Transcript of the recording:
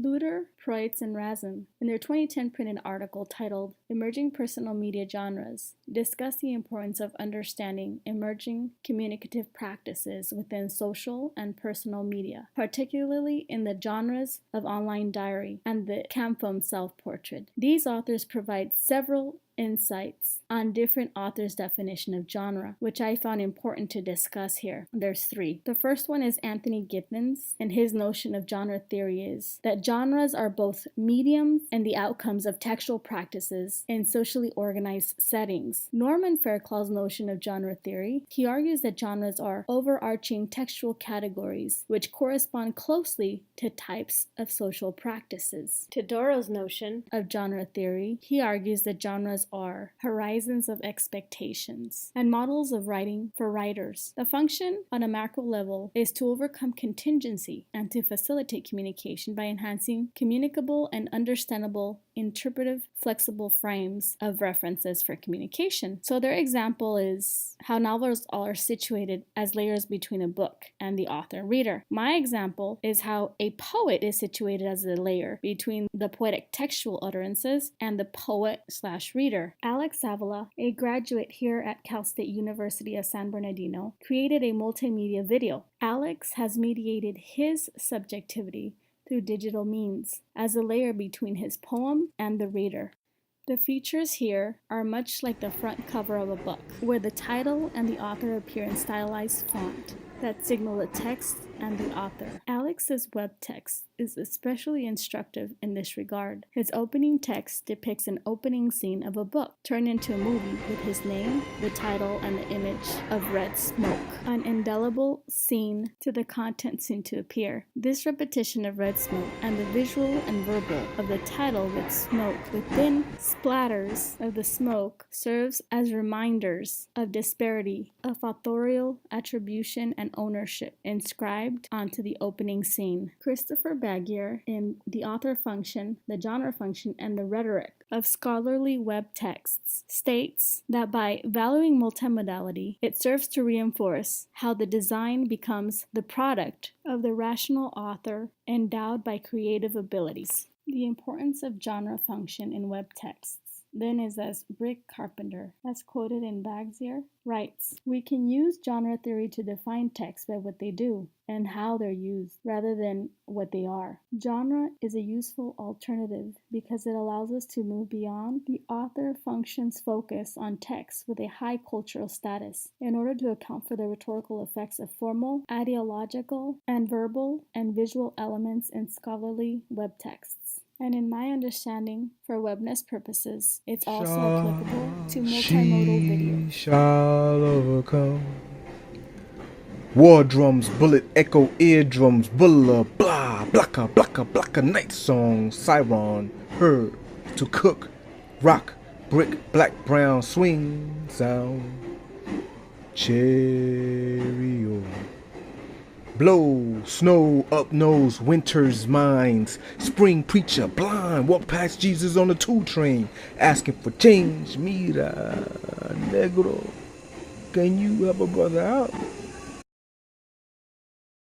Luder, Preutz, and Razin, in their 2010 printed article titled Emerging Personal Media Genres, discuss the importance of understanding emerging communicative practices within social and personal media, particularly in the genres of online diary and the Campum self-portrait. These authors provide several insights on different authors' definition of genre, which I found important to discuss here. There's three. The first one is Anthony Giddens, and his notion of genre theory is that genres are both mediums and the outcomes of textual practices in socially organized settings. Norman Fairclaw's notion of genre theory, he argues that genres are overarching textual categories which correspond closely to types of social practices. Todoro's notion of genre theory, he argues that genres are horizons of expectations and models of writing for writers. The function on a macro level is to overcome contingency and to facilitate communication by enhancing communicable and understandable interpretive, flexible frames of references for communication. So their example is how novels are situated as layers between a book and the author and reader. My example is how a poet is situated as a layer between the poetic textual utterances and the poet/reader. Alex Avila, a graduate here at Cal State University of San Bernardino, created a multimedia video. Alex has mediated his subjectivity through digital means as a layer between his poem and the reader. The features here are much like the front cover of a book, where the title and the author appear in stylized font that signal the text and the author. Alex's webtext is especially instructive in this regard. His opening text depicts an opening scene of a book turned into a movie with his name, the title, and the image of red smoke. An indelible scene to the content soon to appear. This repetition of red smoke and the visual and verbal of the title with smoke within splatters of the smoke serves as reminders of disparity, of authorial attribution and ownership inscribed onto the opening scene. Christopher Bagier, in The Author Function, the Genre Function, and the Rhetoric of Scholarly Web Texts, states that by valuing multimodality, it serves to reinforce how the design becomes the product of the rational author endowed by creative abilities. The importance of genre function in web texts then is as Rick Carpenter, as quoted in Bagier, writes, "We can use genre theory to define texts by what they do and how they're used, rather than what they are. Genre is a useful alternative because it allows us to move beyond the author function's focus on text with a high cultural status in order to account for the rhetorical effects of formal, ideological, and verbal and visual elements in scholarly web texts. And in my understanding, for webness purposes, it's also applicable to multimodal video." Shall overcome. War drums, bullet echo eardrums, bulla, blah, blocka, blocka, blocka, night song, siren, heard, to cook, rock, brick, black, brown, swing, sound, cherry, blow, snow, up nose, winter's minds, spring preacher, blind, walk past Jesus on the 2 train, asking for change, mira, negro, can you help a brother out?